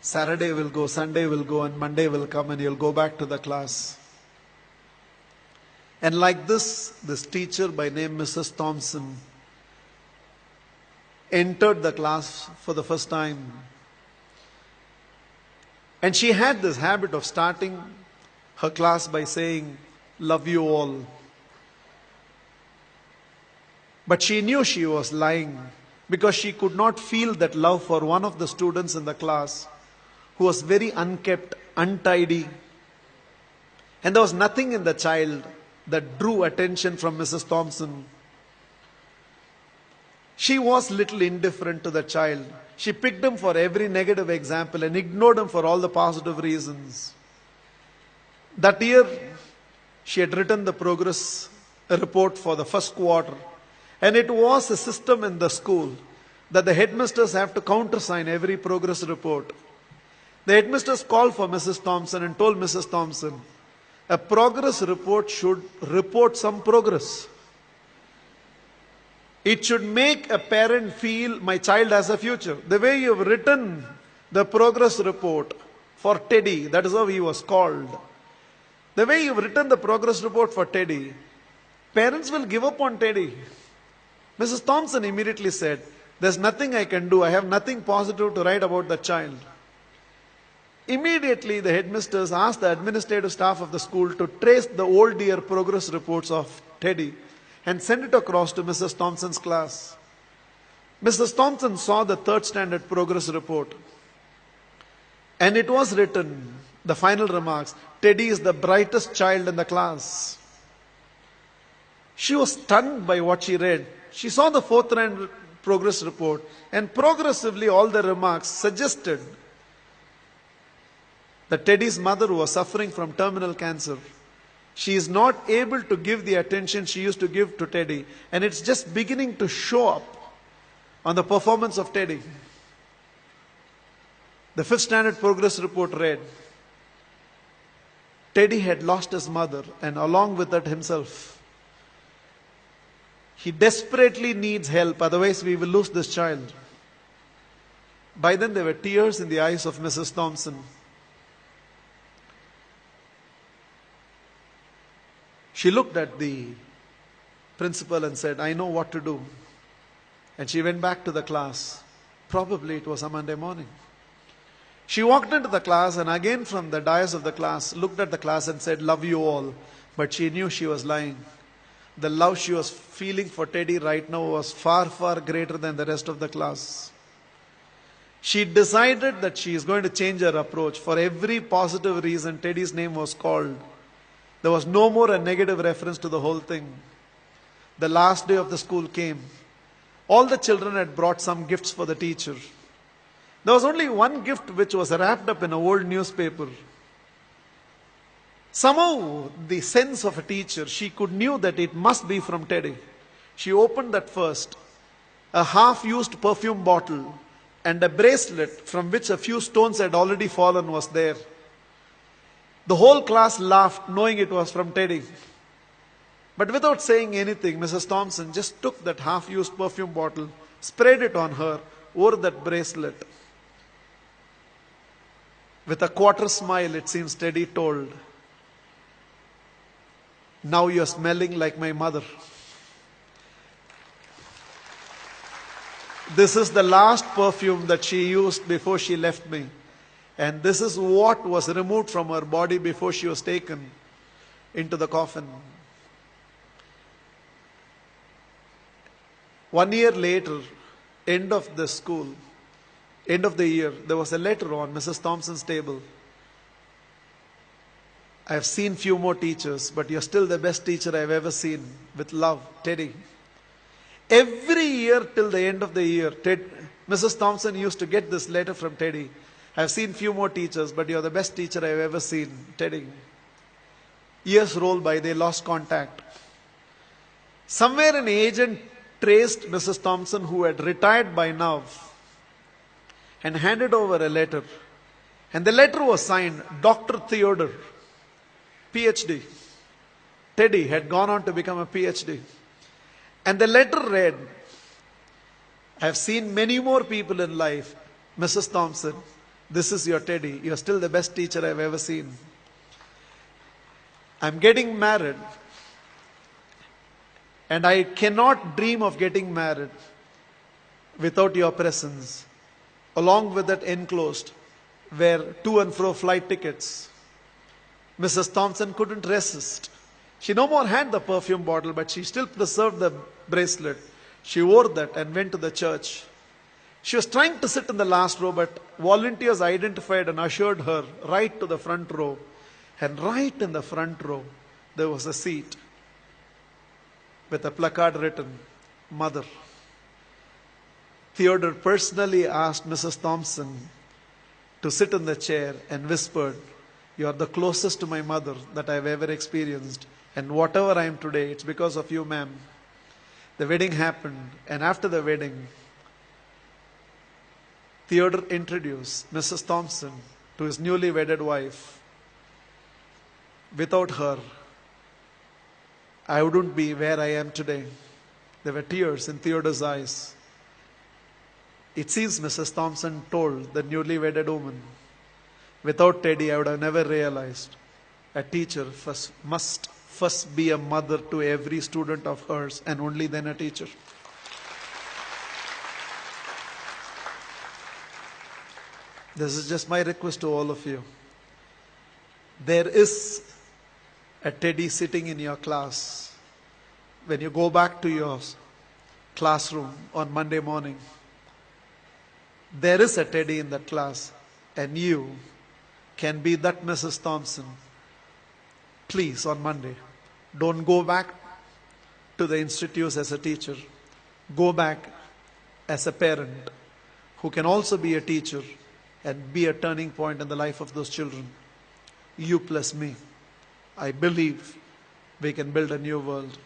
Saturday will go, Sunday will go, and Monday will come, and you'll go back to the class. And like this teacher by name Mrs. Thompson entered the class for the first time. And she had this habit of starting her class by saying, "Love you all." But she knew she was lying because she could not feel that love for one of the students in the class who was very unkept, untidy. And there was nothing in the child that drew attention from Mrs. Thompson. She was little indifferent to the child. She picked him for every negative example and ignored him for all the positive reasons. That year, she had written the progress report for the first quarter. And it was a system in the school that the headmasters have to countersign every progress report. The headmasters called for Mrs. Thompson and told Mrs. Thompson, a progress report should report some progress. It should make a parent feel my child has a future. The way you've written the progress report for Teddy, that is how he was called. The way you've written the progress report for Teddy, parents will give up on Teddy. Mrs. Thompson immediately said, there's nothing I can do. I have nothing positive to write about the child. Immediately, the headmasters asked the administrative staff of the school to trace the old year progress reports of Teddy and send it across to Mrs. Thompson's class. Mrs. Thompson saw the third standard progress report. And it was written, the final remarks, Teddy is the brightest child in the class. She was stunned by what she read. She saw the fourth round progress report, and progressively all the remarks suggested that Teddy's mother was suffering from terminal cancer. She is not able to give the attention she used to give to Teddy, and it's just beginning to show up on the performance of Teddy. The fifth standard progress report read, Teddy had lost his mother and along with that himself. He desperately needs help, otherwise we will lose this child. By then there were tears in the eyes of Mrs. Thompson. She looked at the principal and said, I know what to do. And she went back to the class. Probably it was a Monday morning. She walked into the class and again from the dais of the class, looked at the class and said, love you all. But she knew she was lying. The love she was feeling for Teddy right now was far, far greater than the rest of the class. She decided that she is going to change her approach. For every positive reason, Teddy's name was called. There was no more a negative reference to the whole thing. The last day of the school came. All the children had brought some gifts for the teacher. There was only one gift which was wrapped up in an old newspaper. Somehow, the sense of a teacher, she knew that it must be from Teddy. She opened that first. A half-used perfume bottle and a bracelet from which a few stones had already fallen was there. The whole class laughed, knowing it was from Teddy. But without saying anything, Mrs. Thompson just took that half-used perfume bottle, sprayed it on her, wore that bracelet. With a quarter smile, it seems Teddy told, now you're smelling like my mother. This is the last perfume that she used before she left me. And this is what was removed from her body before she was taken into the coffin. 1 year later, end of the school, end of the year, there was a letter on Mrs. Thompson's table. I have seen few more teachers, but you're still the best teacher I've ever seen. With love, Teddy. Every year till the end of the year, Mrs. Thompson used to get this letter from Teddy. I've seen few more teachers, but you're the best teacher I've ever seen, Teddy. Years rolled by, they lost contact. Somewhere an agent traced Mrs. Thompson, who had retired by now, and handed over a letter. And the letter was signed, Dr. Theodore, PhD. Teddy had gone on to become a PhD. And the letter read, I have seen many more people in life. Mrs. Thompson, this is your Teddy. You're still the best teacher I've ever seen. I'm getting married, and I cannot dream of getting married without your presence. Along with that enclosed were to and fro flight tickets. Mrs. Thompson couldn't resist. She no more had the perfume bottle, but she still preserved the bracelet. She wore that and went to the church. She was trying to sit in the last row, but volunteers identified and ushered her right to the front row. And right in the front row, there was a seat with a placard written, Mother. Theodore personally asked Mrs. Thompson to sit in the chair and whispered, "You are the closest to my mother that I have ever experienced. And whatever I am today, it's because of you, ma'am." The wedding happened, and after the wedding, Theodore introduced Mrs. Thompson to his newly wedded wife. Without her, I wouldn't be where I am today. There were tears in Theodore's eyes. It seems Mrs. Thompson told the newly wedded woman, "Without Teddy, I would have never realized a teacher must first be a mother to every student of hers, and only then a teacher." This is just my request to all of you. There is a Teddy sitting in your class. When you go back to your classroom on Monday morning, there is a Teddy in that class, and you can be that Mrs. Thompson. Please, on Monday, don't go back to the institutes as a teacher. Go back as a parent who can also be a teacher and be a turning point in the life of those children. You plus me. I believe we can build a new world.